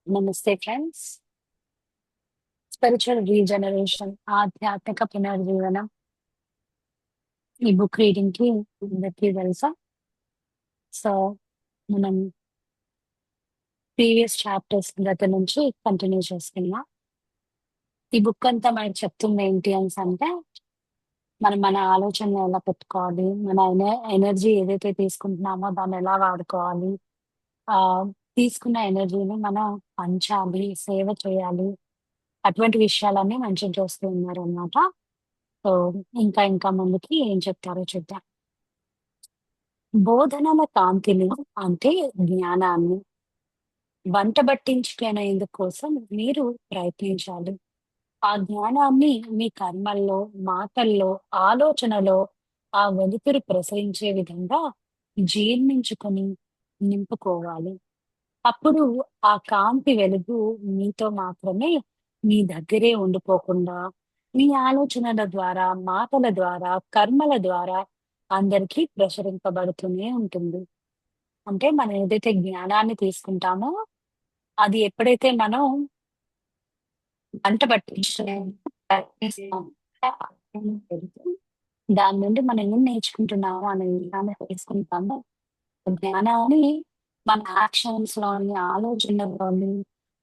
నమస్తే friends. Spiritual regeneration, ఆధ్యాత్మిక పునర్జీవనం. ఈ బుక్ రీడింగ్‌కి అందరికీ తెలుసా? సో, మనం ప్రీవియస్ చాప్టర్స్ దగ్గర నుంచి కంటిన్యూ చేస్తున్నాం. ఈ బుక్ అంతా మనకు చెప్తుంది ఏంటి అనేసంటే, మనం మన ఆలోచనలు ఎలా పెట్టుకోవాలి, మన ఎనర్జీ ఏదైతే తీసుకుంటున్నామో దాన్ని ఎలా వాడుకోవాలి, ఆహ్, తీసుకున్న ఎనర్జీని మనం పంచాలి, సేవ చేయాలి. అటువంటి విషయాలన్నీ మెన్షన్ చేస్తూ ఉన్నారనమాట. సో, ఇంకా ముందుకి ఏం చెప్తారో చూద్దాం. బోధనల కాంతిని అంటే జ్ఞానాన్ని వంటబట్టించుకునేందుకు కోసం మీరు ప్రయత్నించాలి. ఆ జ్ఞానాన్ని మీ కర్మల్లో, మాటల్లో, ఆలోచనలో ఆ వెలుతురు ప్రసరించే విధంగా జీర్ణించుకొని నింపుకోవాలి. అప్పుడు ఆ కాంతి వెలుగు మీతో మాత్రమే మీ దగ్గరే ఉండిపోకుండా, మీ ఆలోచనల ద్వారా, మాటల ద్వారా, కర్మల ద్వారా అందరికీ ప్రసరింపబడుతూనే ఉంటుంది. అంటే మనం ఏదైతే జ్ఞానాన్ని తీసుకుంటామో, అది ఎప్పుడైతే మనం వంట పట్టించడానికి ప్రయత్నిస్తామో దాని నుండి మనం ఏం నేర్చుకుంటున్నామో అనే విధానం తెలుసుకుంటామో, జ్ఞానాన్ని మన యాక్షన్స్‌లోని, ఆలోచనల్లోని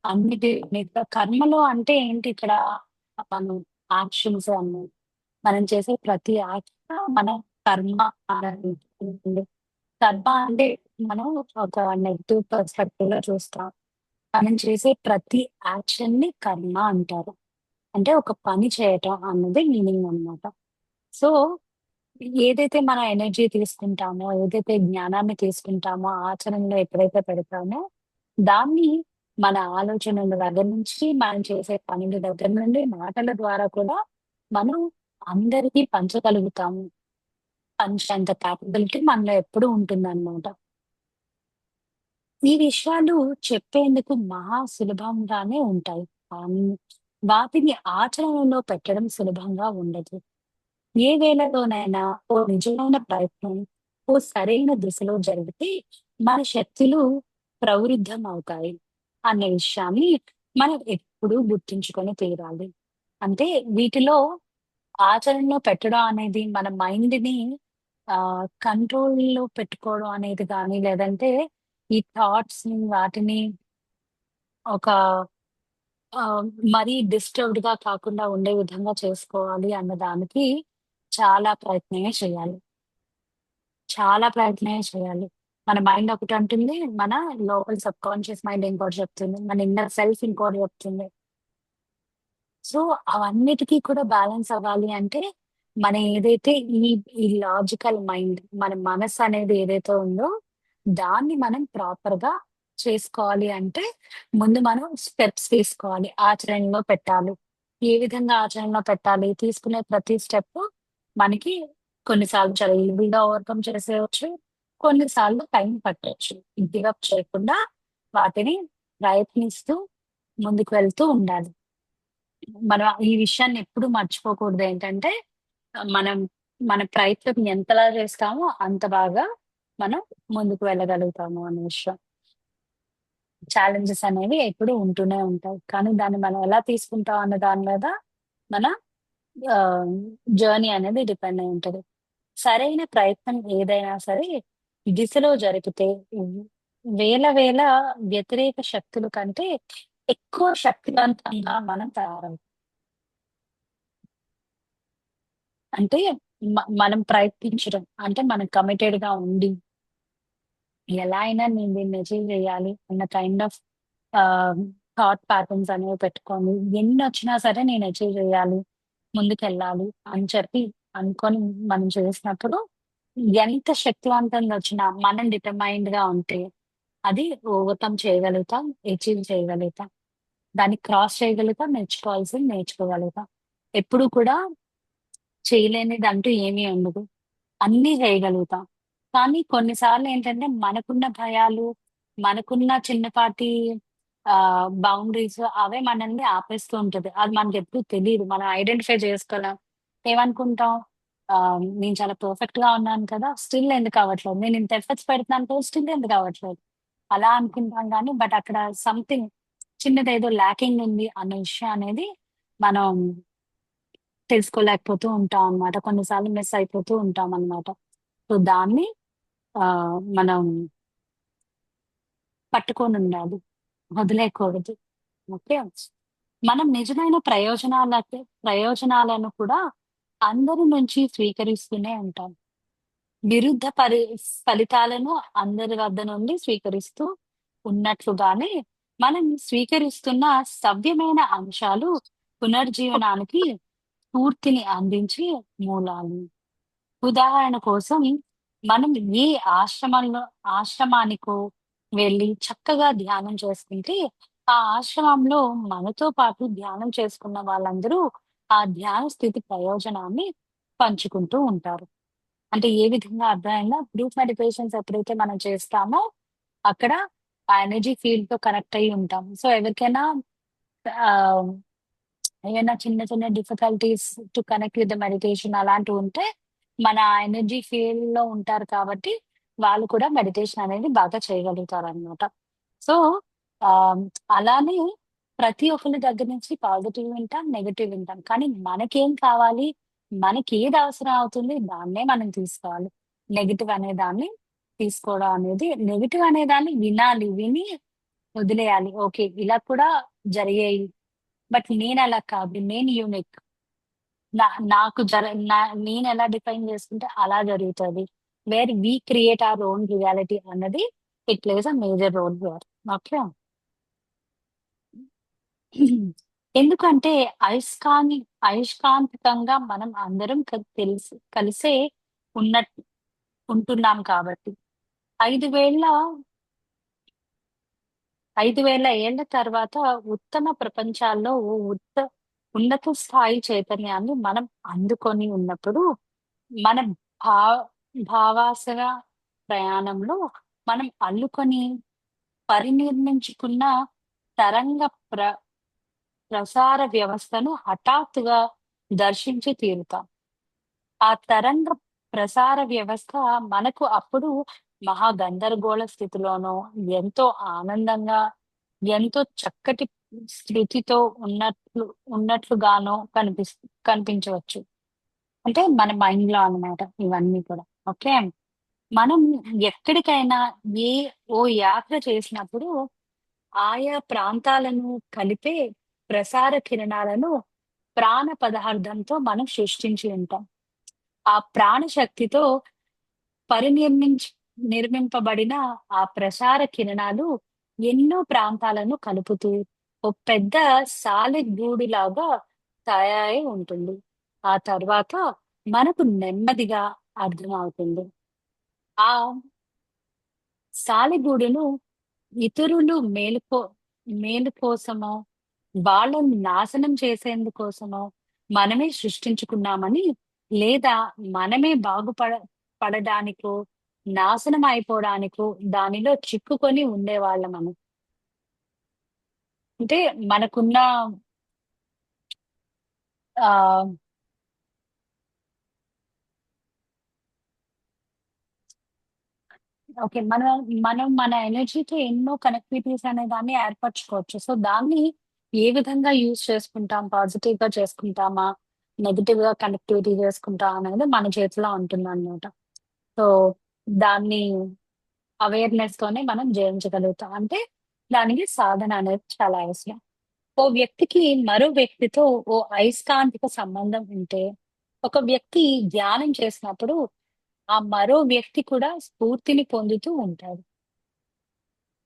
అన్నిటి మీద కర్మలో అంటే ఏంటి ఇక్కడ మనం యాక్షన్స్ అన్ని మనం చేసే ప్రతి యాక్షన్ మన కర్మ అనేది ఉంటుంది. కర్మ అంటే మనం ఒక నెగెటివ్ పర్స్పెక్టివ్‌లో చూస్తాం. మనం చేసే ప్రతి యాక్షన్‌ని కర్మ అంటారు. అంటే ఒక పని చేయటం అన్నది మీనింగ్ అన్నమాట. సో, ఏదైతే మన ఎనర్జీ తీసుకుంటామో, ఏదైతే జ్ఞానాన్ని తీసుకుంటామో, ఆచరణలో ఎప్పుడైతే పెడతామో, దాన్ని మన ఆలోచనల దగ్గర నుంచి, మనం చేసే పనుల దగ్గర నుండి, మాటల ద్వారా కూడా మనం అందరికీ పంచగలుగుతాము. పంచేంత కేపబిలిటీ మనలో ఎప్పుడూ ఉంటుందన్నమాట. ఈ విషయాలు చెప్పేందుకు మహా సులభంగానే ఉంటాయి. కానీ వాటిని ఆచరణలో పెట్టడం సులభంగా ఉండదు. ఏ వేళలోనైనా ఓ నిజమైన ప్రయత్నం, ఓ సరైన దిశలో జరిగితే మన శక్తులు ప్రవృద్ధమవుతాయి అన్న విషయాన్ని మనం ఎప్పుడూ గుర్తుంచుకొని తీరాలి. అంటే వీటిలో ఆచరణలో పెట్టడం అనేది మన మైండ్‌ని కంట్రోల్‌లో పెట్టుకోవడం అనేది గానీ, లేదంటే ఈ థాట్స్‌ని వాటిని ఒక మరీ డిస్టర్బ్డ్‌గా కాకుండా ఉండే విధంగా చేసుకోవాలి అన్న దానికి చాలా ప్రయత్నమే చేయాలి. చాలా ప్రయత్నమే చేయాలి. మన మైండ్ ఒకటంటుంది. మన లోపల సబ్‌కాన్షియస్ మైండ్ ఇంకోటి చెప్తుంది. మన ఇన్నర్ సెల్ఫ్ ఇంకోటి చెప్తుంది. సో, అవన్నిటికి కూడా బ్యాలెన్స్ అవ్వాలి అంటే, మన ఏదైతే ఈ లాజికల్ మైండ్, మన మనస్సనేది ఏదైతే ఉందో, దాన్ని మనం ప్రాపర్‌గా చేసుకోవాలి అంటే, ముందు మనం స్టెప్స్ తీసుకోవాలి. ఆచరణలో పెట్టాలి. ఏ విధంగా ఆచరణలో పెట్టాలి? తీసుకునే ప్రతి స్టెప్పు మనకి కొన్నిసార్లు చాలా ఈజీగా ఓవర్‌కమ్ చేసేయొచ్చు. కొన్నిసార్లు టైం పట్టొచ్చు. గివ్ అప్ చేయకుండా వాటిని ప్రయత్నిస్తూ ముందుకు వెళ్తూ ఉండాలి. మనం ఈ విషయాన్ని ఎప్పుడు మర్చిపోకూడదేంటంటే, మనం మన ప్రయత్నం ఎంతలా చేస్తామో అంత బాగా మనం ముందుకు వెళ్ళగలుగుతాము అనే విషయం. ఛాలెంజెస్ అనేవి ఎప్పుడూ ఉంటూనే ఉంటాయి. కానీ దాన్ని మనం ఎలా తీసుకుంటాం అన్న దాని మీద మన ఆహ్, జర్నీ అనేది డిపెండ్ అయి ఉంటది. సరైన ప్రయత్నం ఏదైనా సరే దిశలో జరిపితే హ్మ్, వేల వ్యతిరేక శక్తుల కంటే ఎక్కువ శక్తివంతంగా మనం తయారవుతాం. అంటే మనం ప్రయత్నించడం. అంటే మనం కమిటెడ్‌గా ఉండి, ఎలా అయినా నేను దీన్ని అచీవ్ చేయాలి అన్న కైండ్ ఆఫ్ ఆహ్, థాట్ ప్యాటర్న్స్ అనేవి పెట్టుకొని, ఎన్నొచ్చినా సరే నేను అచీవ్ చేయాలి, ముందుకెళ్ళాలి అని చెప్పి అనుకోని మనం చేసినప్పుడు, ఎంత శక్తివంతంగా వచ్చినా మనం డిటర్మైన్డ్‌గా ఉంటే, అది ఓవర్‌కమ్ చేయగలుగుతాం, అచీవ్ చేయగలుగుతాం. దాన్ని క్రాస్ చేయగలుగుతాం, నేర్చుకోవాల్సింది నేర్చుకోగలుగుతాం. ఎప్పుడు కూడా చేయలేనిదంటూ ఏమీ ఉండదు. అన్నీ చేయగలుగుతాం. కానీ కొన్ని సార్లేంటంటే మనకున్న భయాలు, మనకున్న చిన్నపాటి బౌండరీస్ అవే మనల్ని ఆపేస్తూ ఉంటది. అది మనకెప్పుడు తెలీదు. మనం ఐడెంటిఫై చేసుకోలేం. ఏమనుకుంటాం, నేను చాలా పర్ఫెక్ట్‌గా ఉన్నాను కదా! స్టిల్ ఎందుకు అవ్వట్లేదు? నేను ఇంత ఎఫర్ట్స్ పెడుతున్నాను కదా! స్టిల్ ఎందుకు అవ్వట్లేదు? అలా అనుకుంటాం గానీ, బట్ అక్కడ సంథింగ్ చిన్నదేదో ల్యాకింగ్ ఉంది అన్న విషయం అనేది మనం తెలుసుకోలేకపోతూ ఉంటాం అన్నమాట. కొన్నిసార్లు మిస్ అయిపోతూ ఉంటామన్నమాట. సో, దాన్ని మనం పట్టుకొనుండాలి. వదిలేయకూడదు. ఓకే. మనం నిజమైన ప్రయోజనాలను కూడా అందరి నుంచి స్వీకరిస్తూనే ఉంటాం. విరుద్ధ ఫలితాలను అందరి వద్ద నుండి స్వీకరిస్తూ ఉన్నట్లుగానే, మనం స్వీకరిస్తున్న సవ్యమైన అంశాలు పునర్జీవనానికి స్ఫూర్తిని అందించే మూలాలు. ఉదాహరణ కోసం మనం ఏ ఆశ్రమానికో వెళ్ళి చక్కగా ధ్యానం చేసుకుంటే, ఆ ఆశ్రమంలో మనతో పాటు ధ్యానం చేసుకున్న వాళ్ళందరూ ఆ ధ్యాన స్థితి ప్రయోజనాన్ని పంచుకుంటూ ఉంటారు. అంటే ఏ విధంగా అర్థమైందా? గ్రూప్ మెడిటేషన్స్ ఎప్పుడైతే మనం చేస్తామో, అక్కడ ఆ ఎనర్జీ ఫీల్డ్‌తో కనెక్ట్ అయ్యి ఉంటాం. సో, ఎవరికైనా ఆహ్, ఏమైనా చిన్న చిన్న difficulties to connect with the meditation అలాంటివుంటే, మన ఎనర్జీ ఫీల్డ్‌లో ఉంటారు కాబట్టి, వాళ్ళు కూడా మెడిటేషన్ అనేది బాగా చేయగలుగుతారనమాట. సో, ఆహ్, అలానే ప్రతి ఒక్కళ్ళ దగ్గర నుంచి పాజిటివ్ వింటాం, నెగెటివ్ వింటాం. కానీ మనకేం కావాలి, మనకేది అవసరం అవుతుంది దాన్నే మనం తీసుకోవాలి. నెగెటివ్ అనే దాన్ని తీసుకోవడం అనేది నెగెటివ్ అనేదాన్ని వినాలి. విని వదిలేయాలి. ఓకే. ఇలా కూడా జరిగాయి. బట్ నేనలా కాదు. నేను యూనిక్. నా నాకు జర నా నేనెలా డిఫైన్ చేసుకుంటే అలా జరుగుతది. Where we create our own reality అన్నది it plays a major role here. Okay. ఎందుకంటే అయస్కాని అయస్కాంతికంగా మనం అందరం కలిసే ఉన్నట్ ఉంటున్నాం కాబట్టి. 5,000 5,000 ఏళ్ల తర్వాత ఉత్తమ ప్రపంచాల్లో ఓ ఉన్నత స్థాయి చైతన్యాన్ని మనం అందుకొని ఉన్నప్పుడు, మన భా భావాసర ప్రయాణంలో మనం అల్లుకొని పరినిర్మించుకున్న తరంగ ప్ర ప్రసార వ్యవస్థను హఠాత్తుగా దర్శించి తీరుతాం. ఆ తరంగ ప్రసార వ్యవస్థ మనకు అప్పుడు మహా గందరగోళ స్థితిలోనో, ఎంతో ఆనందంగా, ఎంతో చక్కటి స్థితితో ఉన్నట్లుగానో కనిపించవచ్చు. అంటే మన మైండ్‌లో అన్నమాట ఇవన్నీ కూడా. ఓకే. మనం ఎక్కడికైనా ఏ ఓ యాత్ర చేసినప్పుడు ఆయా ప్రాంతాలను కలిపే ప్రసార కిరణాలను ప్రాణ పదార్థంతో మనం సృష్టించి ఉంటాం. ఆ ప్రాణశక్తితో పరినిర్మించ్ నిర్మింపబడిన ఆ ప్రసార కిరణాలు ఎన్నో ప్రాంతాలను కలుపుతూ ఓ పెద్ద సాలెగూడులాగా తయారై ఉంటుంది. ఆ తర్వాత మనకు నెమ్మదిగా అర్థమవుతుంది. ఆ సాలెగూడును ఇతరులు మేలు కోసమో, వాళ్ళని నాశనం చేసేందుకోసమో మనమే సృష్టించుకున్నామని, లేదా మనమే పడడానికో, నాశనం అయిపోవడానికో దానిలో చిక్కుకొని ఉండేవాళ్ళమని. అంటే మనకున్న ఆహ్, ఓకే. మనం మన ఎనర్జీతో ఎన్నో కనెక్టివిటీస్ అనే దాన్ని ఏర్పరచుకోవచ్చు. సో, దాన్ని ఏ విధంగా యూజ్ చేసుకుంటాం? పాజిటివ్‌గా చేసుకుంటామా? నెగెటివ్‌గా కనెక్టివిటీ చేసుకుంటామా అనేది మన చేతిలో ఉంటుందన్నమాట. సో, దాన్ని అవేర్‌నెస్‌తోనే మనం జయించగలుగుతాం. అంటే దానికి సాధన అనేది చాలా అవసరం. ఓ వ్యక్తికి మరో వ్యక్తితో ఓ అయస్కాంతిక సంబంధం ఉంటే, ఒక వ్యక్తి ధ్యానం చేసినప్పుడు ఆ మరో వ్యక్తి కూడా స్ఫూర్తిని పొందుతూ ఉంటాడు.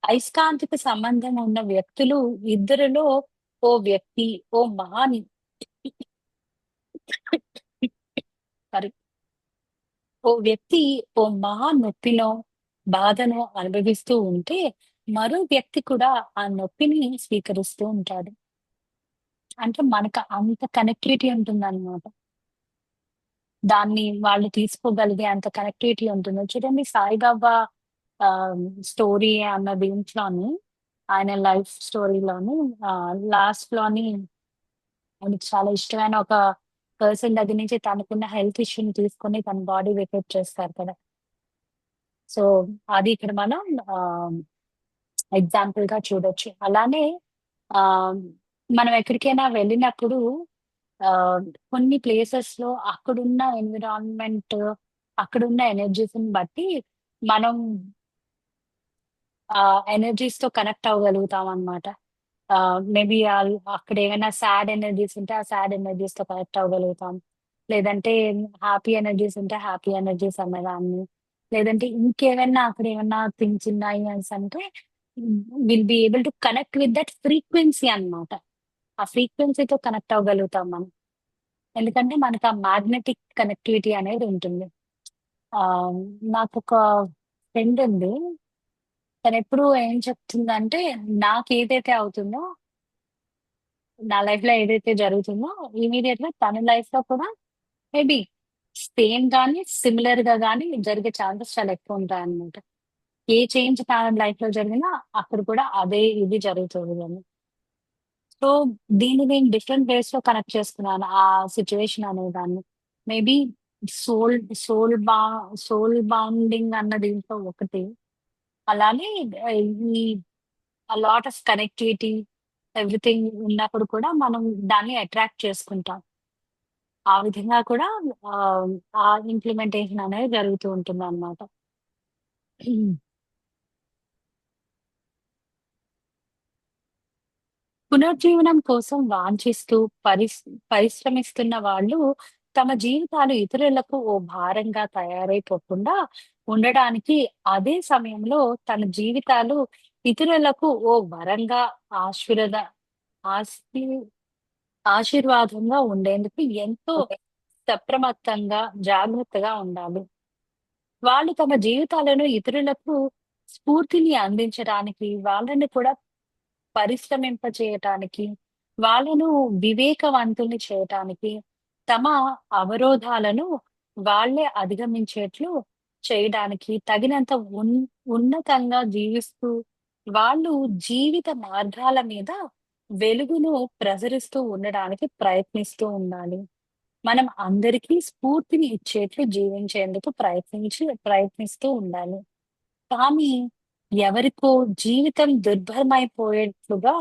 అయస్కాంతిక సంబంధం ఉన్న వ్యక్తులు ఇద్దరిలో ఓ వ్యక్తి ఓ మహాన్ సారీ. ఓ వ్యక్తి ఓ మహా నొప్పినో, బాధనో అనుభవిస్తూ ఉంటే, మరో వ్యక్తి కూడా ఆ నొప్పిని స్వీకరిస్తూ ఉంటాడు. అంటే మనకు అంత కనెక్టివిటీ ఉంటుందన్నమాట. దాన్ని వాళ్ళు తీసుకోగలిగే అంత కనెక్టివిటీ ఉంటుంది. చూడండి సాయిబాబా స్టోరీ అన్న దీంట్లోని ఆయన లైఫ్ స్టోరీలోని లాస్ట్‌లోని ఆయనకి చాలా ఇష్టమైన ఒక పర్సన్ దగ్గర నుంచి తనకున్న హెల్త్ ఇష్యూని తీసుకొని తన బాడీ వెకేట్ చేస్తారు కదా! సో, అది ఇక్కడ మనం ఆహ్, ఎగ్జాంపుల్‌గా చూడొచ్చు. అలానే ఆహ్, మనం ఎక్కడికైనా వెళ్ళినప్పుడు ఆహ్, కొన్ని ప్లేసెస్‌లో అక్కడున్న ఎన్విరాన్మెంట్, అక్కడున్న ఎనర్జీస్‌ని బట్టి మనం ఎనర్జీస్‌తో కనెక్ట్ అవ్వగలుగుతామనమాట. మేబీ అక్కడ ఏమైనా సాడ్ ఎనర్జీస్ ఉంటే, ఆ సాడ్ ఎనర్జీస్‌తో కనెక్ట్ అవ్వగలుగుతాం. లేదంటే హ్యాపీ ఎనర్జీస్ ఉంటే, హ్యాపీ ఎనర్జీస్ అనేదాన్ని. లేదంటే ఇంకేమైనా అక్కడ ఏమన్నా థింగ్స్ ఉన్నాయి అనేసంటే will be able to connect with that frequency అన్నమాట. ఆ ఫ్రీక్వెన్సీతో కనెక్ట్ అవ్వగలుగుతాం మనం. ఎందుకంటే మనకు ఆ మాగ్నెటిక్ కనెక్టివిటీ అనేది ఉంటుంది. ఆహ్, నాకొక ఫ్రెండ్ ఉంది. తనెప్పుడు ఏం చెప్తుందంటే, నాకేదైతే అవుతుందో, నా లైఫ్‌లో ఏదైతే జరుగుతుందో, ఇమ్మీడియేట్‌గా తన లైఫ్‌లో కూడా మేబీ సేమ్ గాని, సిమిలర్‌గా గాని జరిగే ఛాన్సెస్ చాలా ఎక్కువుంటాయన్నమాట. ఏ చేంజ్ తన లైఫ్‌లో జరిగినా, అక్కడ కూడా అదే ఇది జరుగుతది అని. సో, దీన్ని నేను డిఫరెంట్ వేస్‌లో కనెక్ట్ చేసుకున్నాను. ఆ సిట్యుయేషన్ అనేదాన్ని. మేబీ సోల్ సోల్ బా సోల్ బాండింగ్ అన్న దీంట్లో ఒకటి. అలానే ఈ లాట్ ఆఫ్ కనెక్టివిటీ ఎవ్రీథింగ్ ఉన్నప్పుడు కూడా మనం దాన్ని అట్రాక్ట్ చేసుకుంటాం. ఆ విధంగా కూడా ఆహ్, ఆ ఇంప్లిమెంటేషన్ అనేది జరుగుతూ ఉంటుందన్నమాట. పునర్జీవనం కోసం వాంఛిస్తూ పరిస్ పరిశ్రమిస్తున్న వాళ్ళు తమ జీవితాలు ఇతరులకు ఓ భారంగా తయారైపోకుండా ఉండడానికి, అదే సమయంలో తన జీవితాలు ఇతరులకు ఓ వరంగా ఆశీర్వద ఆశీ ఆశీర్వాదంగా ఉండేందుకు ఎంతో సప్రమత్తంగా, జాగ్రత్తగా ఉండాలి. వాళ్ళు తమ జీవితాలను ఇతరులకు స్ఫూర్తిని అందించడానికి, వాళ్ళని కూడా పరిశ్రమింపచేయటానికి, వాళ్ళను వివేకవంతుల్ని చేయటానికి, తమ అవరోధాలను వాళ్ళే అధిగమించేట్లు చేయడానికి, తగినంత ఉన్నతంగా జీవిస్తూ, వాళ్ళు జీవిత మార్గాల మీద వెలుగును ప్రసరిస్తూ ఉండడానికి ప్రయత్నిస్తూ ఉండాలి. మనం అందరికీ స్ఫూర్తిని ఇచ్చేట్లు జీవించేందుకు ప్రయత్నిస్తూ ఉండాలి. కానీ ఎవరికో జీవితం దుర్భరమైపోయేట్లుగా,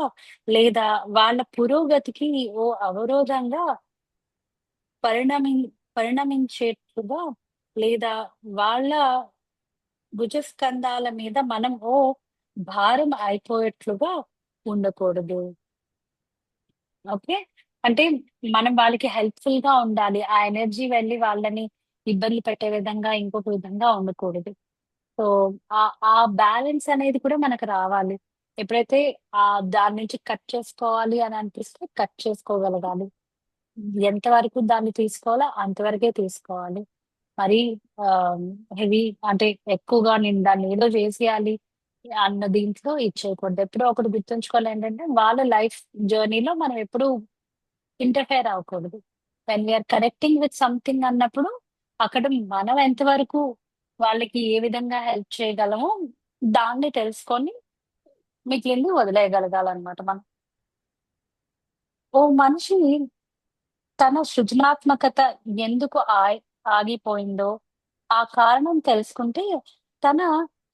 లేదా వాళ్ళ పురోగతికి ఓ అవరోధంగా పరిణమిం పరిణమించేట్లుగా, లేదా వాళ్ళ భుజస్కంధాల మీద మనం ఓ భారం అయిపోయేట్లుగా ఉండకూడదు. ఓకే. అంటే మనం వాళ్ళకి హెల్ప్‌ఫుల్‌గా ఉండాలి. ఆ ఎనర్జీ వెళ్లి వాళ్ళని ఇబ్బంది పెట్టే విధంగా, ఇంకొక విధంగా ఉండకూడదు. సో, ఆ బ్యాలెన్స్ అనేది కూడా మనకు రావాలి. ఎప్పుడైతే దాని నుంచి కట్ చేసుకోవాలి అని అనిపిస్తే కట్ చేసుకోగలగాలి. ఎంత వరకు దాన్ని తీసుకోవాలో అంతవరకే తీసుకోవాలి. మరీ ఆహ్, హెవీ అంటే ఎక్కువగా నేను దాన్ని ఏదో చేసేయాలి అన్న దీంట్లో ఇచ్చేయకూడదు. ఎప్పుడో ఒకటి గుర్తుంచుకోవాలేంటంటే వాళ్ళ లైఫ్ జర్నీలో మనం ఎప్పుడూ ఇంటర్‌ఫియర్ అవ్వకూడదు. When we are connecting with something అన్నప్పుడు, అక్కడ మనం ఎంతవరకు వాళ్ళకి ఏ విధంగా హెల్ప్ చేయగలమో దాన్ని తెలుసుకొని మిగిలింది వదిలేయగలగాలన్నమాట మనం. ఓ మనిషి తన సృజనాత్మకత ఎందుకు ఆగిపోయిందో, ఆ కారణం తెలుసుకుంటే తన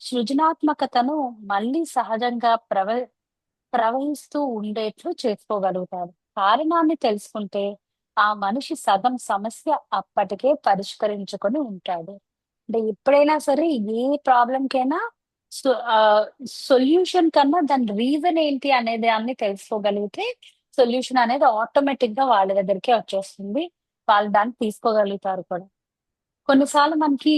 సృజనాత్మకతను మళ్ళీ సహజంగా ప్రవహిస్తూ ఉండేట్లు చేసుకోగలుగుతారు. కారణాన్ని తెలుసుకుంటే, ఆ మనిషి సగం సమస్య అప్పటికే పరిష్కరించుకొని ఉంటాడు. అంటే ఎప్పుడైనా సరే ఏ ప్రాబ్లమ్‌కైనా సో ఆహ్, సొల్యూషన్ కన్నా దాని రీజన్ ఏంటి అనే దాన్ని తెలుసుకోగలిగితే, సొల్యూషన్ అనేది ఆటోమేటిక్‌గా వాళ్ళ దగ్గరికే వచ్చేస్తుంది. వాళ్ళు దాన్ని తీసుకోగలుగుతారు కూడా. కొన్నిసార్లు మనకి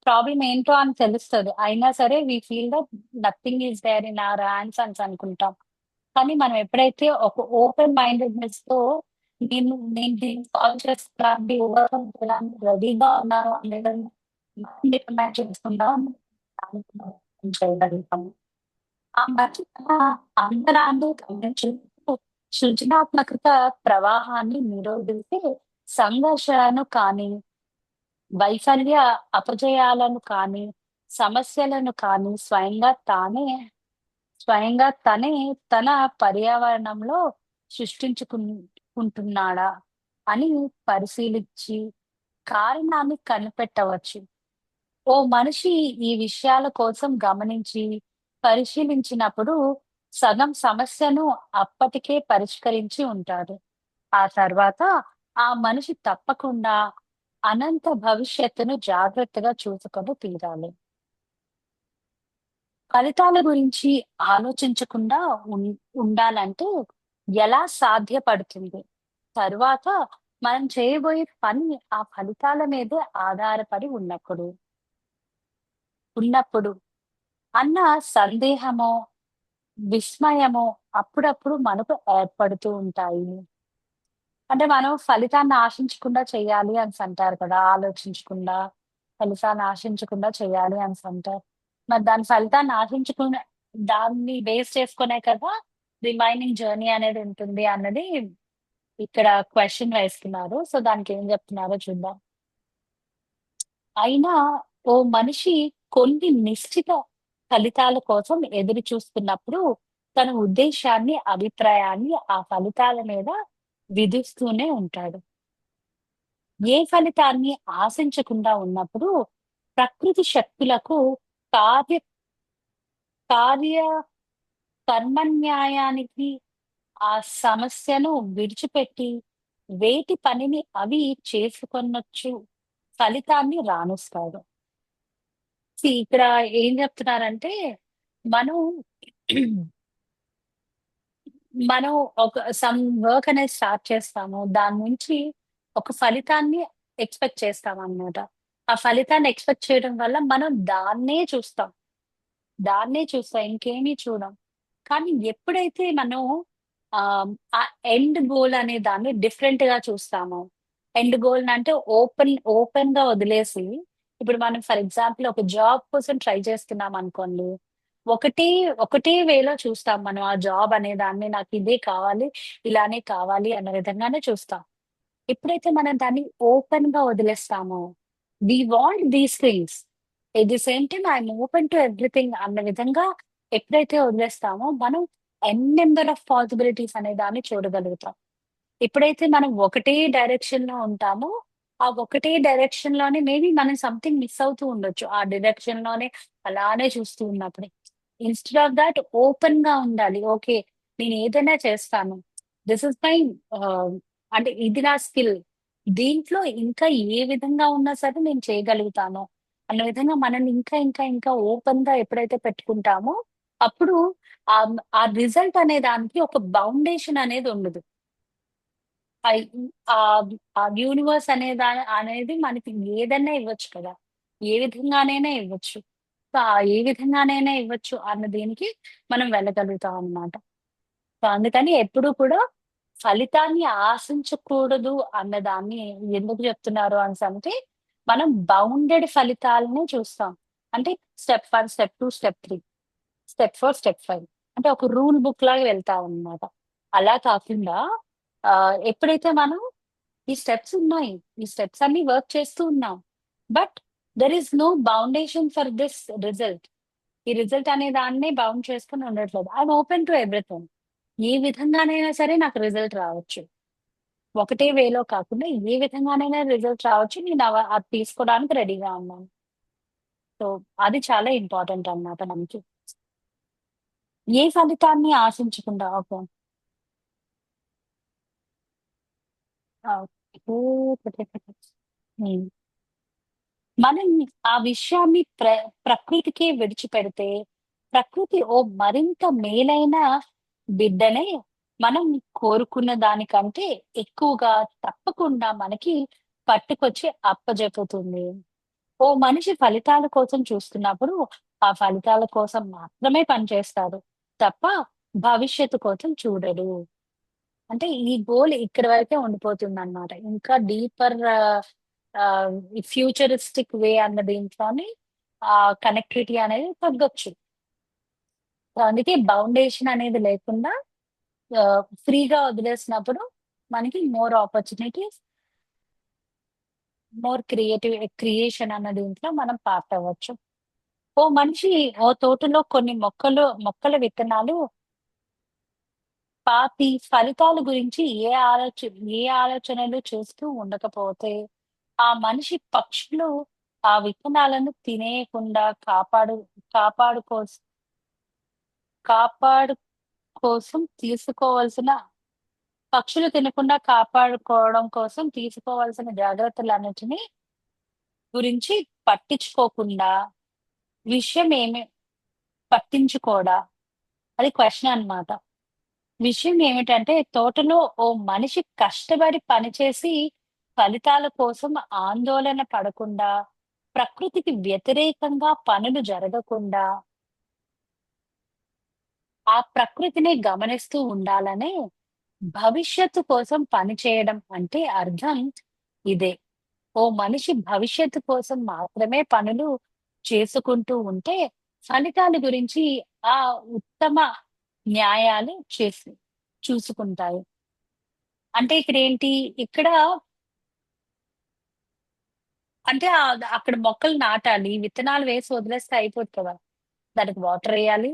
ప్రాబ్లమ్ ఏంటో అని తెలుస్తది. అయినా సరే we feel that nothing is there in our hands అనేసి అనుకుంటాం. కానీ మనం ఎప్పుడైతే ఒక ఓపెన్ మైండెడ్‌నెస్‌తో నేను దీన్ని సాల్వ్ చేసుకోవడానికి, ఓవర్‌కమ్ చేయడానికి రెడీగా ఉన్నాను అనేదాన్ని మైండ్ డిటర్మైన్ చేసుకుంటాం. దానికి మనం చేయగలుగుతాం. ఆ మనిషి తన అంతరాన్ని గమనించుకుంటూ సృజనాత్మకత ప్రవాహాన్ని నిరోధించి సంఘర్షణను కానీ, వైఫల్య అపజయాలను కానీ, సమస్యలను కానీ స్వయంగా తనే తన పర్యావరణంలో కుంటున్నాడా అని పరిశీలించి కారణాన్ని కనిపెట్టవచ్చు. ఓ మనిషి ఈ విషయాల కోసం గమనించి పరిశీలించినప్పుడు సగం సమస్యను అప్పటికే పరిష్కరించి ఉంటారు. ఆ తర్వాత ఆ మనిషి తప్పకుండా అనంత భవిష్యత్తును జాగ్రత్తగా చూసుకొని తీరాలి. ఫలితాల గురించి ఆలోచించకుండా ఉన్ ఉండాలంటే ఎలా సాధ్యపడుతుంది? తరువాత మనం చేయబోయే పని ఆ ఫలితాల మీదే ఆధారపడి ఉన్నప్పుడు అన్న సందేహమో, విస్మయమో అప్పుడప్పుడు మనకు ఏర్పడుతూ ఉంటాయి. అంటే మనం ఫలితాన్ని ఆశించకుండా చేయాలి అనేసంటారు కదా! ఆలోచించకుండా, ఫలితాన్ని ఆశించకుండా చేయాలి అనేసంటారు. మరి దాని ఫలితాన్ని ఆశించకుండా దాన్ని బేస్ చేసుకునే కదా రిమైనింగ్ జర్నీ అనేది ఉంటుంది అన్నది ఇక్కడ క్వెషన్ వేస్తున్నారు. సో, దానికేం జెప్తున్నారో చూద్దాం. అయినా ఓ మనిషి కొన్ని నిశ్చిత ఫలితాల కోసం ఎదురు చూస్తున్నప్పుడు, తన ఉద్దేశాన్ని, అభిప్రాయాన్ని ఆ ఫలితాల మీద విధిస్తూనే ఉంటాడు. ఏ ఫలితాన్ని ఆశించకుండా ఉన్నప్పుడు, ప్రకృతి శక్తులకు కార్య కార్య కర్మన్యాయానికి ఆ సమస్యను విడిచిపెట్టి, వేటి పనిని అవి చేసుకొనొచ్చు ఫలితాన్ని రానిస్తాడు. ఇక్కడ ఏం జెప్తున్నారంటే, మనం మనం ఒక వర్క్ అనేది స్టార్ట్ చేస్తాము. దాని నుంచి ఒక ఫలితాన్ని ఎక్స్‌పెక్ట్ చేస్తామనమాట. ఆ ఫలితాన్ని ఎక్స్‌పెక్ట్ చేయడం వల్ల మనం దాన్నే చూస్తాం. దాన్నే చూస్తాం. ఇంకేమి చూడం. కానీ ఎప్పుడైతే మనం ఆ ఎండ్ గోల్ అనే దాన్ని డిఫరెంట్‌గా చూస్తామో, ఎండ్ గోల్‌నంటే ఓపెన్‌గా వదిలేసి, ఇప్పుడు మనం ఫర్ ఎగ్జాంపుల్ ఒక జాబ్ కోసం ట్రై చేస్తున్నామనుకోండి. ఒకటే ఒకటే వేలో చూస్తాం మనం ఆ జాబ్ అనే దాన్ని నాకిదే కావాలి, ఇలానే కావాలి అన్న విధంగానే చూస్తాం. ఎప్పుడైతే మనం దాన్ని ఓపెన్‌గా వదిలేస్తామో, we want these things. At the same time I'm open to everything అన్న విధంగా ఎప్పుడైతే వదిలేస్తామో, మనం నంబర్ ఆఫ్ పాసిబిలిటీస్ అనే దాన్ని చూడగలుగుతాం. ఎప్పుడైతే మనం ఒకటే డైరెక్షన్‌లో ఉంటామో, ఆ ఒకటే డైరెక్షన్‌లోనే మేబీ మనం సంథింగ్ మిస్ అవుతూ ఉండొచ్చు. ఆ డైరెక్షన్‌లోనే అలానే చూస్తూ ఉన్నప్పుడే. ఇన్‌స్టెడ్ ఆఫ్ థాట్ ఓపెన్‌గా ఉండాలి. ఓకే. నేనేదైనా చేస్తాను. దిస్ ఇస్ మై ఆహ్, అంటే ఇది నా స్కిల్. దీంట్లో ఇంకా ఏ విధంగా ఉన్నా సరే నేను చేయగలుగుతాను. అన్న విధంగా మనల్ని ఇంకా ఓపెన్‌గా ఎప్పుడైతే పెట్టుకుంటామో, అప్పుడు ఆ రిజల్ట్ అనే దానికి ఒక బౌండేషన్ అనేది ఉండదు. అయి ఆ యూనివర్స్ అనేది మనకి ఏదన్నా ఇవ్వచ్చు కదా! ఏ విధంగానైనా ఇవ్వచ్చు. సో, ఏ విధంగానైనా ఇవ్వచ్చు అన్న దీనికి మనం వెళ్ళగలుగుతాం అన్నమాట. సో, అందుకని ఎప్పుడు కూడా ఫలితాన్ని ఆశించకూడదు అన్నదాన్ని ఎందుకు చెప్తున్నారు అనేసంటే, మనం బౌండెడ్ ఫలితాలనే చూస్తాం. అంటే step 1, step 2, step 3, step 4, step 5 అంటే ఒక రూల్ బుక్ లాగా వెళ్తామన్నమాట. అలా కాకుండా ఎప్పుడైతే మనం ఈ స్టెప్స్ ఉన్నాయి. ఈ స్టెప్స్ అన్నీ వర్క్ చేస్తూ ఉన్నాం. But there is no boundation for this result. ఈ రిజల్ట్ అనే దాన్నే బౌండ్ చేసుకొని ఉండట్లేదు. I'm open to everything. ఏ విధంగానైనా సరే నాకు రిజల్ట్ రావచ్చు. ఒకటే వేలో కాకుండా ఏ విధంగానైనా రిజల్ట్ రావచ్చు. నేను అది తీసుకోవడానికి రెడీగా ఉన్నాను. సో, అది చాలా ఇంపార్టెంట్ అన్నమాట మనకి. ఏ ఫలితాన్ని ఆశించకుండా ఓకే. ఆ! హ్మ్. మనం ఆ విషయాన్ని ప్రకృతికే విడిచిపెడితే, ప్రకృతి ఓ మరింత మేలైన బిడ్డనే మనం కోరుకున్న దానికంటే ఎక్కువగా తప్పకుండా మనకి పట్టుకొచ్చి అప్పజెపుతుంది. ఓ మనిషి ఫలితాల కోసం చూస్తున్నప్పుడు, ఆ ఫలితాల కోసం మాత్రమే పనిచేస్తాడు. తప్ప భవిష్యత్తు కోసం చూడడు. అంటే ఈ గోల్ ఇక్కడి వరకే ఉండిపోతుందన్నమాట. ఇంకా డీపర్ ఈ ఫ్యూచరిస్టిక్ వే అన్న దీంట్లోని కనెక్టివిటీ అనేది తగ్గొచ్చు. సో, అందుకే బౌండేషన్ అనేది లేకుండా ఫ్రీగా వదిలేసినప్పుడు మనకి మోర్ ఆపర్చునిటీస్, మోర్ క్రియేషన్ అన్న దీంట్లో మనం పార్ట్ అవ్వచ్చు. ఓ మనిషి ఓ తోటలో కొన్ని మొక్కల విత్తనాలు పాతి ఫలితాల గురించి ఏ ఆలోచనలు చేస్తూ ఉండకపోతే, ఆ మనిషి పక్షులు ఆ విత్తనాలను తినేయకుండా కాపాడుకోస్ కాపాడు కోసం తీసుకోవాల్సిన పక్షులు తినకుండా కాపాడుకోవడం కోసం తీసుకోవాల్సిన జాగ్రత్తలన్నిటిని గురించి పట్టించుకోకుండా, విషయం ఏమి పట్టించుకోడా? అది క్వెషన్ అన్నమాట. విషయం ఏమిటంటే తోటలో ఓ మనిషి కష్టపడి పనిచేసి ఫలితాల కోసం ఆందోళన పడకుండా, ప్రకృతికి వ్యతిరేకంగా పనులు జరగకుండా, ఆ ప్రకృతిని గమనిస్తూ ఉండాలనే భవిష్యత్తు కోసం పనిచేయడం అంటే అర్థం ఇదే. ఓ మనిషి భవిష్యత్తు కోసం మాత్రమే పనులు చేసుకుంటూ ఉంటే, ఫలితాల గురించి ఆ ఉత్తమ న్యాయాలు చూసుకుంటాయి. అంటే ఇక్కడేంటి? ఇక్కడ అంటే అక్కడ మొక్కలు నాటాలి. విత్తనాలు వేసి వదిలేస్తే అయిపోదు కదా! దానికి వాటరేయాలి.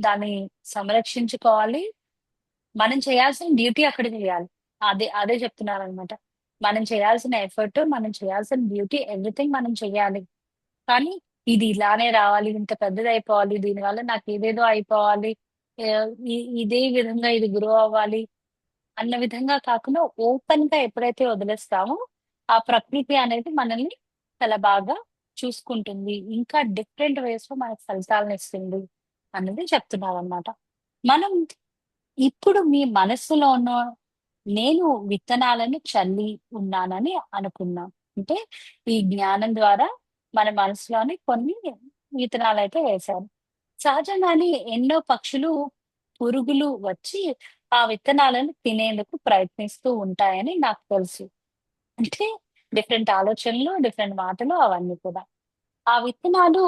దాన్ని సంరక్షించుకోవాలి. మనం చేయాల్సిన డ్యూటీ అక్కడ చేయాలి. అదే చెప్తున్నాననమాట. మనం చేయాల్సిన ఎఫర్ట్, మనం చేయాల్సిన డ్యూటీ ఎవ్రీథింగ్ మనం చెయ్యాలి. కానీ ఇది ఇలానే రావాలి, ఇంత పెద్దదయిపోవాలి, దీనివల్ల నాకేదేదో అయిపోవాలి, ఇదే విధంగా ఇది గ్రో అవ్వాలి అన్న విధంగా కాకుండా ఓపెన్‌గా ఎప్పుడైతే వదిలేస్తామో, ఆ ప్రకృతి అనేది మనల్ని చాలా బాగా చూసుకుంటుంది. ఇంకా డిఫరెంట్ వేస్‌లో మనకు ఫలితాలనిస్తుంది అన్నది చెప్తున్నారనమాట. మనం ఇప్పుడు మీ మనస్సులోనో నేను విత్తనాలను చల్లి ఉన్నానని అనుకుందాం. అంటే ఈ జ్ఞానం ద్వారా మన మనసులోని కొన్ని విత్తనాలైతే వేశారు. సహజంగానే ఎన్నో పక్షులు, పురుగులు వచ్చి ఆ విత్తనాలను తినేందుకు ప్రయత్నిస్తూ ఉంటాయని నాకు తెలుసు. అంటే డిఫరెంట్ ఆలోచనలు, డిఫరెంట్ మాటలు అవన్నీ కూడా. ఆ విత్తనాలు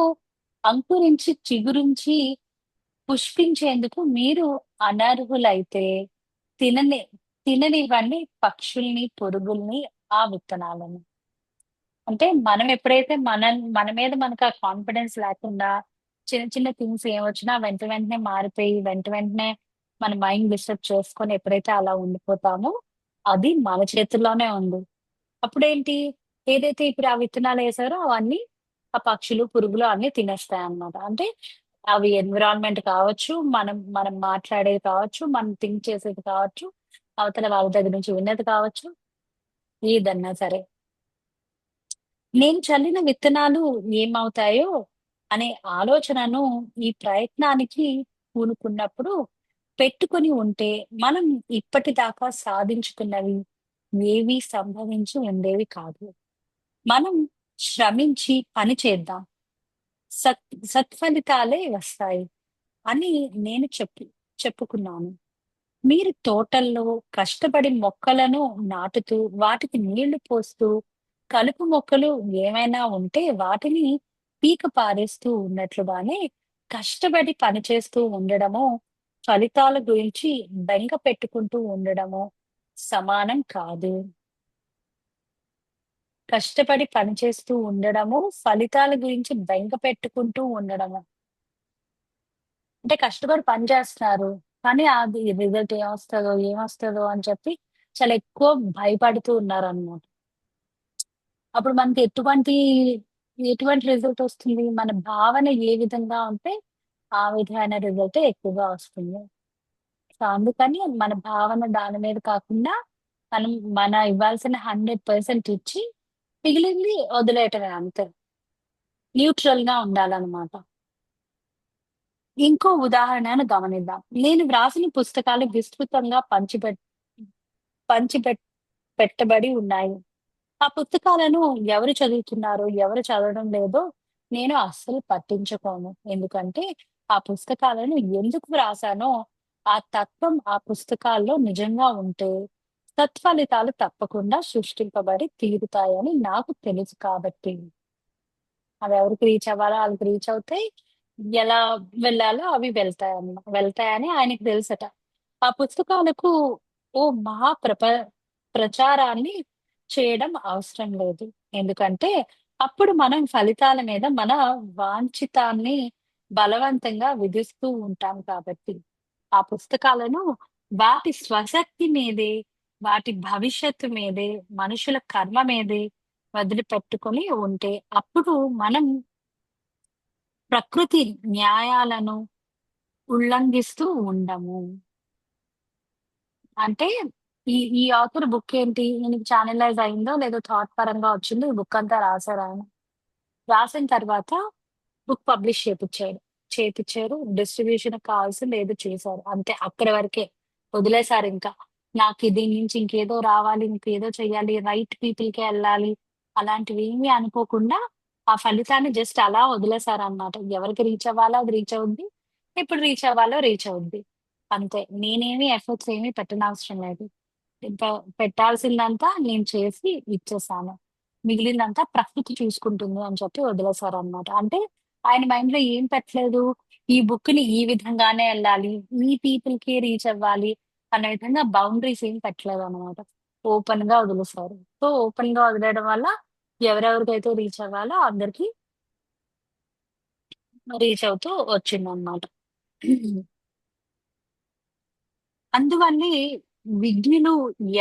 అంకురించి, చిగురించి పుష్పించేందుకు మీరు అనర్హులైతే తినని తిననివ్వండి పక్షుల్ని, పురుగుల్ని, ఆ విత్తనాలను. అంటే మనం ఎప్పుడైతే మన మీద మనకు ఆ కాన్ఫిడెన్స్ లేకుండా చిన్న చిన్న థింగ్స్ ఏమొచ్చినా వెంటనే మారిపోయి వెంటనే మన మైండ్ డిస్టర్బ్ చేసుకొని ఎప్పుడైతే అలా ఉండిపోతామో అది మన చేతుల్లోనే ఉంది. అప్పుడేంటి? ఏదైతే ఇప్పుడు ఆ విత్తనాలేసారో అవన్నీ ఆ పక్షులు, పురుగులు అన్నీ తినేస్తాయన్నమాట. అంటే అవి ఎన్విరాన్మెంట్ కావచ్చు, మనం మాట్లాడేది కావచ్చు, మనం థింక్ చేసేది కావచ్చు, అవతల వాళ్ళ దగ్గర నుంచి విన్నది కావచ్చు, ఏదన్నా సరే. నేను చల్లిన విత్తనాలు ఏమవుతాయో అనే ఆలోచనను ఈ ప్రయత్నానికి పూనుకున్నప్పుడు పెట్టుకొని ఉంటే మనం ఇప్పటిదాకా సాధించుకున్నవి ఏవీ సంభవించి ఉండేవి కాదు. మనం శ్రమించి పని చేద్దాం. సత్ఫలితాలే వస్తాయి అని నేను చెప్పుకున్నాను. మీరు తోటల్లో కష్టపడి మొక్కలను నాటుతూ, వాటికి నీళ్లు పోస్తూ, కలుపు మొక్కలు ఏమైనా ఉంటే వాటిని పీక పారేస్తూ ఉన్నట్లుగానే కష్టపడి పనిచేస్తూ ఉండడము, ఫలితాల గురించి బెంగ పెట్టుకుంటూ ఉండడము సమానం కాదు. కష్టపడి పనిచేస్తూ ఉండడము, ఫలితాల గురించి బెంగ పెట్టుకుంటూ ఉండడము. అంటే కష్టపడి పని చేస్తున్నారు. కానీ అది రిజల్ట్ ఏమొస్తదో అని చెప్పి చాలా ఎక్కువ భయపడుతూ ఉన్నారనమాట. అప్పుడు మనకి ఎటువంటి రిజల్ట్ వస్తుంది? మన భావన ఏ విధంగా ఉంటే ఆ విధమైన రిజల్టే ఎక్కువగా వస్తుంది. సో, అందుకని మన భావన దాని మీద కాకుండా మనం ఇవ్వాల్సిన 100% ఇచ్చి మిగిలింది వదిలేయటమే అంతే. న్యూట్రల్‌గా ఉండాలనమాట. ఇంకో ఉదాహరణను గమనిద్దాం. నేను వ్రాసిన పుస్తకాలు విస్తృతంగా పంచిపెట్ పెట్టబడి ఉన్నాయి. ఆ పుస్తకాలను ఎవరు చదువుతున్నారో, ఎవరు చదవడం లేదో నేను అస్సలు పట్టించుకోను. ఎందుకంటే, ఆ పుస్తకాలను ఎందుకు వ్రాసానో, ఆ తత్వం ఆ పుస్తకాల్లో నిజంగా ఉంటే, సత్ఫలితాలు తప్పకుండా సృష్టింపబడి తీరుతాయని నాకు తెలుసు కాబట్టి. అవెవరికి రీచ్ అవ్వాలో ఆళ్ళకి రీచ్ అవుతాయి. ఎలా వెళ్ళాలో అవి వెళ్తాయని ఆయనకి తెలుసట. ఆ పుస్తకాలకు ఓ మహా ప్రచారాన్ని చేయడం అవసరం లేదు. ఎందుకంటే, అప్పుడు మనం ఫలితాల మీద మన వాంఛితాన్ని బలవంతంగా విధిస్తూ ఉంటాం కాబట్టి. ఆ పుస్తకాలను వాటి స్వశక్తి మీదే, వాటి భవిష్యత్తు మీదే, మనుషుల కర్మ మీదే వదిలిపెట్టుకొని ఉంటే, అప్పుడు మనం ప్రకృతి న్యాయాలను ఉల్లంఘిస్తూ ఉండము. అంటే ఈ ఆథర్ బుక్ ఏంటి? ఈయనకి ఛానలైజ్ అయిందో లేదో థాట్ పరంగా వచ్చిందో ఈ బుక్ అంతా రాసారాయన. రాసిన తర్వాత బుక్ పబ్లిష్ చేపిచ్చాడు. చేపిచ్చారు. డిస్ట్రిబ్యూషన్‌కి కావాల్సింది ఏదో చేశారు. అంతే అక్కడి వరకే వదిలేసారింకా. నాకు దీని నుంచి ఇంకేదో రావాలి, ఇంకేదో చేయాలి, రైట్ పీపుల్‌కే ఎళ్ళాలి అలాంటివేమీ అనుకోకుండా ఆ ఫలితాన్ని జస్ట్ అలా వదిలేసారనమాట. ఎవరికి రీచ్ అవ్వాలో అది రీచ్ అవుద్ది. ఎప్పుడు రీచ్ అవ్వాలో రీచ్ అవుద్ది. అంతే. నేనేమి ఎఫర్ట్స్ ఏమి పెట్టనవసరం లేదు. ఇంకా పెట్టాల్సిందంతా నేను చేసి ఇచ్చేసాను. మిగిలిందంతా ప్రకృతి చూసుకుంటుంది అని చెప్పి వదిలేసారనమాట. అంటే ఆయన మైండ్‌లో ఏం పెట్టలేదు, ఈ బుక్‌ని ఈ విధంగానే ఎళ్ళాలి, ఈ పీపుల్‌కి రీచ్ అవ్వాలి అన్న విధంగా బౌండరీస్ ఏం పెట్టలేదనమాట. ఓపెన్‌గా వదిలేసారు. సో, ఓపెన్‌గా వదిలేయడం వల్ల ఎవరెవరికైతే రీచ్ అవ్వాలో అందరికి రీచ్ అవుతూ వచ్చిందనమాట. అందువల్లే విజ్ఞులు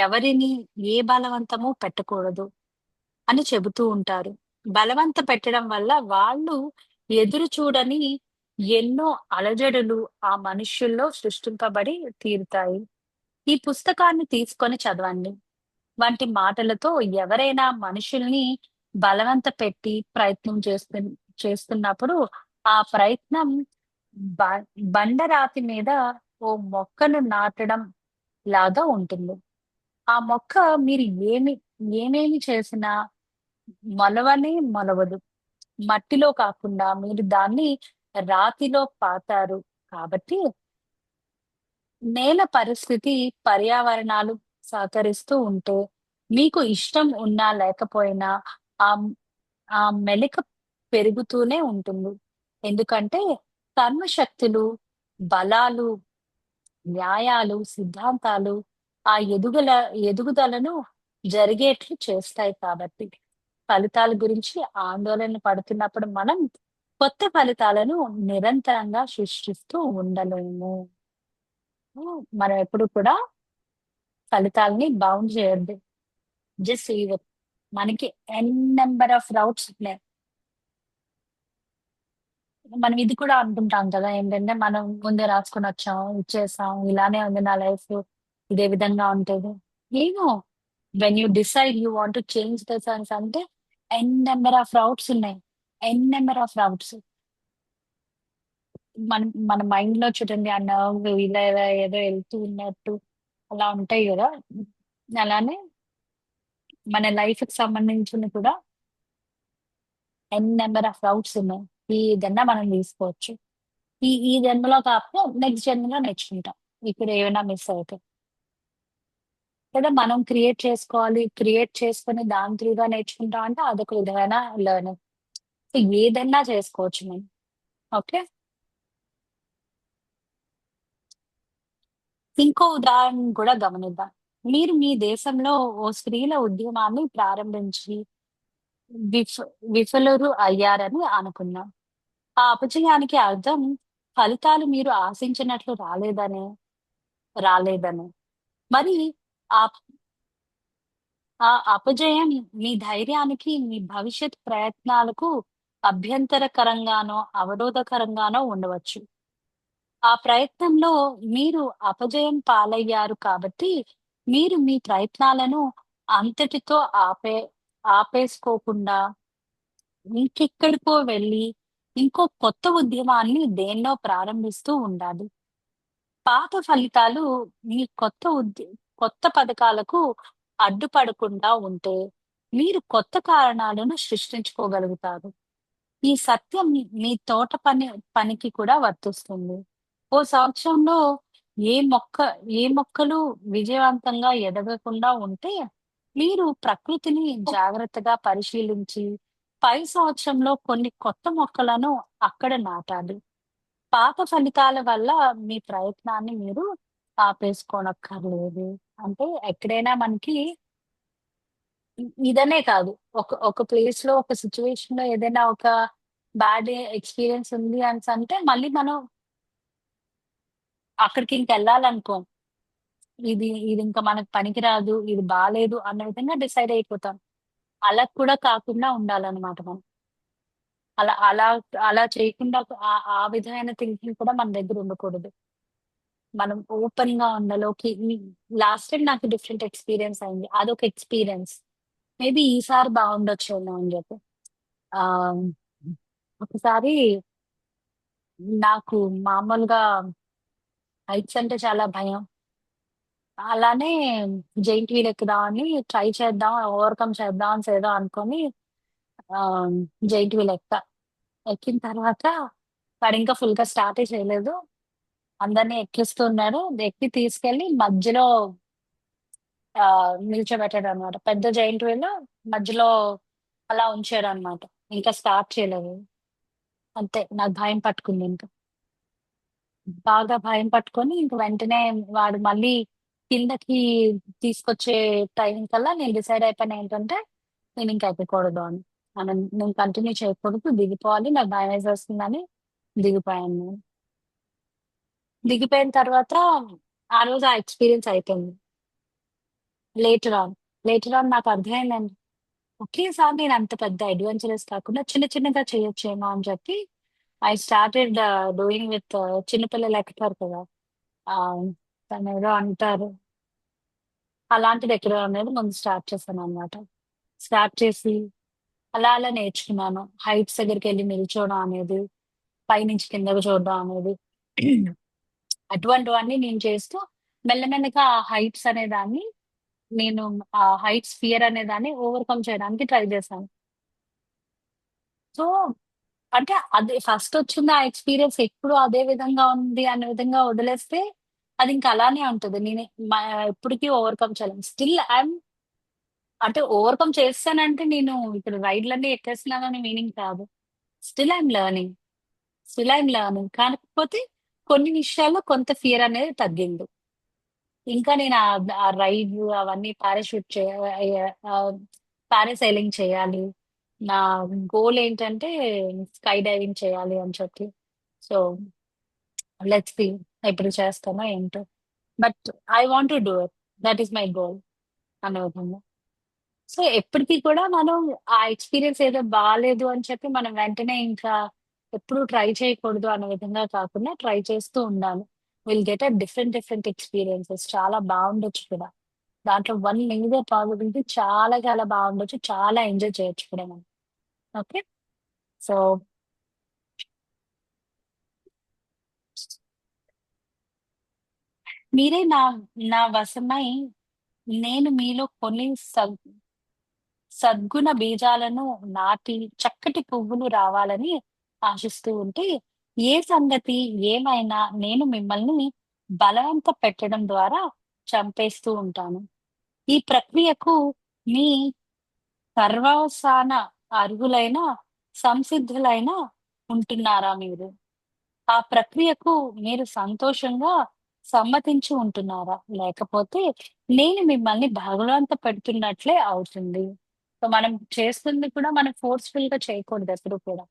ఎవరిని ఏ బలవంతము పెట్టకూడదు అని చెబుతూ ఉంటారు. బలవంత పెట్టడం వల్ల వాళ్ళు ఎదురు చూడని ఎన్నో అలజడులు ఆ మనుష్యుల్లో సృష్టింపబడి తీరుతాయి. ఈ పుస్తకాన్ని తీసుకొని చదవండి. వంటి మాటలతో ఎవరైనా మనుషుల్ని బలవంత పెట్టి ప్రయత్నం చేస్తున్నప్పుడు ఆ ప్రయత్నం బ బండరాతి మీద ఓ మొక్కను నాటడం లాగా ఉంటుంది. ఆ మొక్క మీరు ఏమేమి చేసినా మొలవనే మొలవదు. మట్టిలో కాకుండా మీరు దాన్ని రాతిలో పాతారు. కాబట్టి నేల పరిస్థితి, పర్యావరణాలు సహకరిస్తూ ఉంటే, మీకు ఇష్టం ఉన్నా లేకపోయినా ఆహ్, ఆ మెలిక పెరుగుతూనే ఉంటుంది. ఎందుకంటే కర్మశక్తులు, బలాలు, న్యాయాలు, సిద్ధాంతాలు ఆ ఎదుగుదలను జరిగేట్లు చేస్తాయి కాబట్టి. ఫలితాల గురించి ఆందోళన పడుతున్నప్పుడు మనం కొత్త ఫలితాలను నిరంతరంగా సృష్టిస్తూ ఉండలేము. మనం ఎప్పుడు కూడా ఫలితాలని బౌండ్ చేయొద్దు. Just leave it. మనకి ఎన్ నంబర్ ఆఫ్ రౌట్స్ ఉన్నాయి. మనం ఇది కూడా అనుకుంటాం కదా! ఏంటంటే మనం ముందే రాసుకొనొచ్చాం, ఇచ్చేసాం, ఇలానే ఉంది నా లైఫ్. ఇదే విధంగా ఉంటది. ఏమో when you decide you want to change the sense అంటే ఎన్ నంబర్ ఆఫ్ రౌట్స్ ఉన్నాయి. ఎన్ నంబర్ ఆఫ్ రౌట్స్. మన మైండ్‌లో చూడండి ఆ నర్వ్ ఇలా ఇలా ఏదో ఎళ్తూ ఉన్నట్టు అలా ఉంటాయి గదా! అలానే మన లైఫ్‌కి సంబంధించినవి కూడా ఎన్ నంబర్ ఆఫ్ రౌట్స్ ఉన్నాయి. ఏదన్నా మనం తీసుకోవచ్చు. ఈ జన్మలో కాకపోతే నెక్స్ట్ జన్మలో నేర్చుకుంటాం. ఇప్పుడు ఏమైనా మిస్ అయితే. లేదా మనం క్రియేట్ చేసుకోవాలి. క్రియేట్ చేసుకొని దాని త్రూగా నేర్చుకుంటాం అంటే అదొక విధమైన లెర్నింగ్. సో, ఏదన్నా చేసుకోవచ్చు మనం. ఓకే. ఇంకో ఉదాహరణ కూడా గమనిద్దాం. మీరు మీ దేశంలో ఓ స్త్రీల ఉద్యమాన్ని ప్రారంభించి విఫ విఫలురు అయ్యారని అనుకుందాం. ఆ అపజయానికి అర్థం ఫలితాలు మీరు ఆశించినట్లు రాలేదనే. మరి ఆ ఆ అపజయం మీ ధైర్యానికి, మీ భవిష్యత్ ప్రయత్నాలకు అభ్యంతరకరంగానో, అవరోధకరంగానో ఉండవచ్చు. ఆ ప్రయత్నంలో మీరు అపజయం పాలయ్యారు కాబట్టి, మీరు మీ ప్రయత్నాలను అంతటితో ఆపేసుకోకుండా ఇంకెక్కడికో వెళ్లి, ఇంకో కొత్త ఉద్యమాన్ని దేన్నో ప్రారంభిస్తూ ఉండాలి. పాత ఫలితాలు మీ కొత్త పథకాలకు అడ్డుపడకుండా ఉంటే, మీరు కొత్త కారణాలను సృష్టించుకోగలుగుతారు. ఈ సత్యం మీ తోట పనికి కూడా వర్తిస్తుంది. ఓ సంవత్సరంలో ఏ మొక్క ఏ మొక్కలు విజయవంతంగా ఎదగకుండా ఉంటే, మీరు ప్రకృతిని జాగ్రత్తగా పరిశీలించి, పై సంవత్సరంలో కొన్ని కొత్త మొక్కలను అక్కడ నాటాలి. పాత ఫలితాల వల్ల మీ ప్రయత్నాన్ని మీరు ఆపేసుకోనక్కర్లేదు. అంటే ఎక్కడైనా మనకి ఇదనే కాదు. ఒక ప్లేస్‌లో, ఒక సిట్యుయేషన్‌లో ఏదైనా ఒక బ్యాడ్ ఎక్స్‌పీరియన్స్ ఉంది అనేసంటే మళ్ళీ మనం అక్కడికింకెళ్ళాలనుకోం. ఇదింక మనకు పనికిరాదు, ఇది బాలేదు అన్న విధంగా డిసైడ్ అయిపోతాం. అలా కూడా కాకుండా ఉండాలనమాట మనం. అలా అలా అలా చేయకుండా ఆ విధమైన థింకింగ్ కూడా మన దగ్గర ఉండకూడదు. మనం ఓపెన్‌గా ఉండలోకి లాస్ట్ టైమ్ నాకు డిఫరెంట్ ఎక్స్‌పీరియన్స్ అయింది. అదొక ఎక్స్‌పీరియన్స్. మేబీ ఈసారి బావుండొచ్చేమో అని జెప్పి. ఆహ్, ఒకసారి నాకు మామూలుగా హైట్స్ అంటే చాలా భయం. అలానే జెయింట్ వీల్ ఎక్కుదామని ట్రై చేద్దాం, ఓవర్‌కమ్ చేద్దాం అని ఏదో అనుకోని ఆహ్, జెయింట్ వీల్ ఎక్కా. ఎక్కిన తర్వాత వాడింకా ఫుల్‌గా స్టార్టే చేయలేదు. అందరిని ఎక్కిస్తున్నాడు. ఎక్కి తీసుకెళ్ళి మధ్యలో నిల్చోబెట్టాడనమాట. పెద్ద జెయింట్ వీల్ మధ్యలో అలా ఉంచాడనమాట. ఇంకా స్టార్ట్ చేయలేదు. అంతే నాకు భయం పట్టుకుందింక. బాగా భయం పట్టుకొని ఇంక వెంటనే వాడు మళ్ళీ కిందకి తీసుకొచ్చే టైం కల్లా నేను డిసైడ్ అయిపోయాను ఏంటంటే, నేనింక ఎక్కకూడదు అని. నేను కంటిన్యూ చేయకూడదు, దిగిపోవాలి. నాకు భయమేసేస్తుందని దిగిపోయాను నేను. దిగిపోయిన తర్వాత ఆ రోజు ఆ ఎక్స్‌పీరియన్స్ అయిపోయింది. Later on. లేటర్ ఆన్ నాకర్థమైందండి. ఒకేసారి నేనంత పెద్ద అడ్వెంచరస్ కాకుండా చిన్న చిన్నగా చేయొచ్చేమో అని చెప్పి ఐ స్టార్టెడ్ డూయింగ్ విత్ చిన్న పిల్లలు ఎక్కుతారు కదా! ఆహ్, దాన్నేదో అంటారు. అలాంటిదెక్కడం అనేది ముందు స్టార్ట్ చేశాననమాట. స్టార్ట్ చేసి అలా అలా నేర్చుకున్నాను. హైట్స్ దగ్గరికెళ్ళి నిల్చోవడం అనేది, పైనుంచి కిందకి చూడడం అనేది. అటువంటివన్నీ నేను చేస్తూ మెల్లమెల్లగా ఆ హైట్స్ అనేదాన్ని నేను ఆ హైట్స్ ఫియర్ అనేదాన్ని ఓవర్‌కమ్ చేయడానికి ట్రై చేశాను. సో, అంటే అది ఫస్టొచ్చిన ఆ ఎక్స్‌పీరియన్స్ ఎప్పుడు అదే విధంగా ఉంది అనే విధంగా వదిలేస్తే అదింక అలానే ఉంటది. నేను మా ఎప్పటికి ఓవర్‌కమ్ చేయలేను. స్టిల్ ఐయామ్ అంటే ఓవర్‌కమ్ చేసేసానంటే నేను ఇప్పుడు రైడ్‌లన్నీ ఎక్కేస్తున్నానని మీనింగ్ కాదు. Still I'm learning. Still I'm learning. కాకపోతే కొన్ని విషయాల్లో కొంత ఫియర్ అనేది తగ్గింది. ఇంకా నేను ఆ రైడ్స్ అవన్నీ పారాషూట్ ఆహ్, పారాసైలింగ్ చేయాలి. నా గోల్ ఏంటంటే స్కై డైవింగ్ చేయాలి అని చెప్పి. సో, లెట్స్ సీ ఎప్పుడు చేస్తానో ఏంటో. But I want to do it. That is my goal అనే విధంగా. సో, ఎప్పటికి కూడా మనం ఆ ఎక్స్‌పీరియన్స్ ఏదో బాలేదు అని చెప్పి మనం వెంటనే ఇంకా ఎప్పుడు ట్రై చేయకూడదు అనే విధంగా కాకుండా ట్రై చేస్తూ ఉండాలి. Will get a different different experiences చాలా బావుండొచ్చు కూడా. దాంట్లో వన్ మేజర్ పాజిబిలిటీ చాలా చాలా బావుండొచ్చు. చాలా ఎంజాయ్ చేయొచ్చు కూడా మనం. ఓకే. సో, మీరే నా వశమై నేను మీలో కొన్ని సద్గుణ బీజాలను నాటి చక్కటి పువ్వులు రావాలని ఆశిస్తూ ఉంటే, ఏ సంగతి ఏమైనా నేను మిమ్మల్ని బలవంత పెట్టడం ద్వారా చంపేస్తూ ఉంటాను. ఈ ప్రక్రియకు మీ సర్వసాన అర్హులైన, సంసిద్ధులైన ఉంటున్నారా మీరు? ఆ ప్రక్రియకు మీరు సంతోషంగా సమ్మతించి ఉంటున్నారా? లేకపోతే నేను మిమ్మల్ని బలవంత పెడుతున్నట్లే అవుతుంది. సో, మనం చేస్తుంది కూడా మనం ఫోర్స్‌ఫుల్‌గా చేయకూడదు ఎప్పుడు కూడా.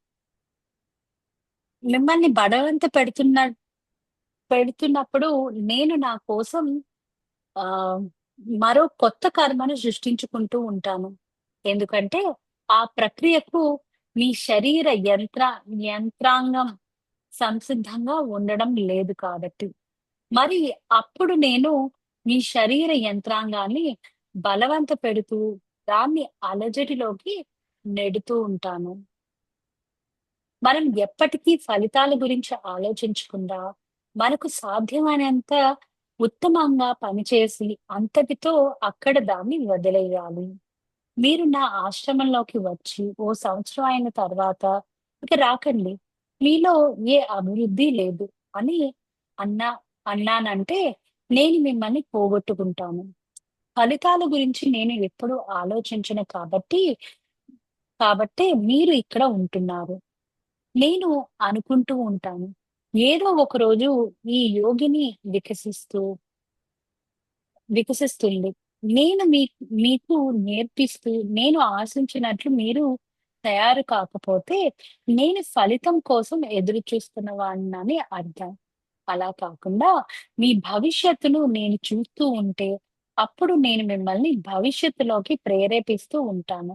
మిమ్మల్ని బలవంత పెడుతున్నప్పుడు నేను నా కోసం ఆహ్, మరో కొత్త కర్మను సృష్టించుకుంటూ ఉంటాను. ఎందుకంటే ఆ ప్రక్రియకు మీ శరీర యంత్రాంగం సంసిద్ధంగా ఉండడం లేదు కాబట్టి. మరి అప్పుడు నేను మీ శరీర యంత్రాంగాన్ని బలవంత పెడుతూ, దాన్ని అలజడిలోకి నెడుతూ ఉంటాను. మనం ఎప్పటికీ ఫలితాల గురించి ఆలోచించకుండా, మనకు సాధ్యమైనంత ఉత్తమంగా పనిచేసి, అంతటితో అక్కడ దాన్ని వదిలేయాలి. మీరు నా ఆశ్రమంలోకి వచ్చి, ఓ సంవత్సరం అయిన తర్వాత ఇక రాకండి. మీలో ఏ అభివృద్ధి లేదు అని అన్నా అన్నానంటే, నేను మిమ్మల్ని పోగొట్టుకుంటాను. ఫలితాల గురించి నేను ఎప్పుడూ ఆలోచించను కాబట్టే మీరు ఇక్కడ ఉంటున్నారు. నేను అనుకుంటూ ఉంటాను. ఏదో ఒక రోజు ఈ యోగిని వికసిస్తుంది. నేను మీకు నేర్పిస్తూ, నేను ఆశించినట్లు మీరు తయారు కాకపోతే, నేను ఫలితం కోసం ఎదురు చూస్తున్న వాడినని అర్థం. అలా కాకుండా, మీ భవిష్యత్తును నేను చూస్తూ ఉంటే, అప్పుడు నేను మిమ్మల్ని భవిష్యత్తులోకి ప్రేరేపిస్తూ ఉంటాను.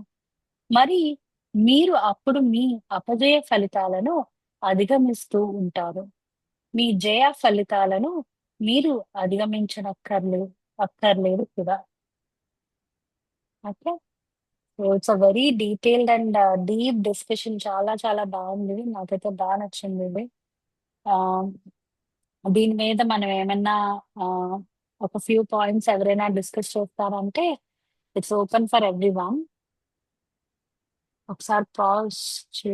మరి మీరు అప్పుడు మీ అపజయ ఫలితాలను అధిగమిస్తూ ఉంటారు. మీ జయ ఫలితాలను మీరు అధిగమించనక్కర్లేదు కూడా. Okay. So, it's a very detailed and deep discussion. చాలా చాలా బావుంది. నాకైతే నచ్చిందిది. ఆహ్, దీని మీద మనం ఏమన్నా ఆహ్, ఒక ఫ్యూ పాయింట్స్ ఎవరైనా డిస్కస్ చేస్తారంటే ఇట్స్ ఓపెన్ ఫర్ ఎవ్రీవన్. ఒకసారి పాజ్ చే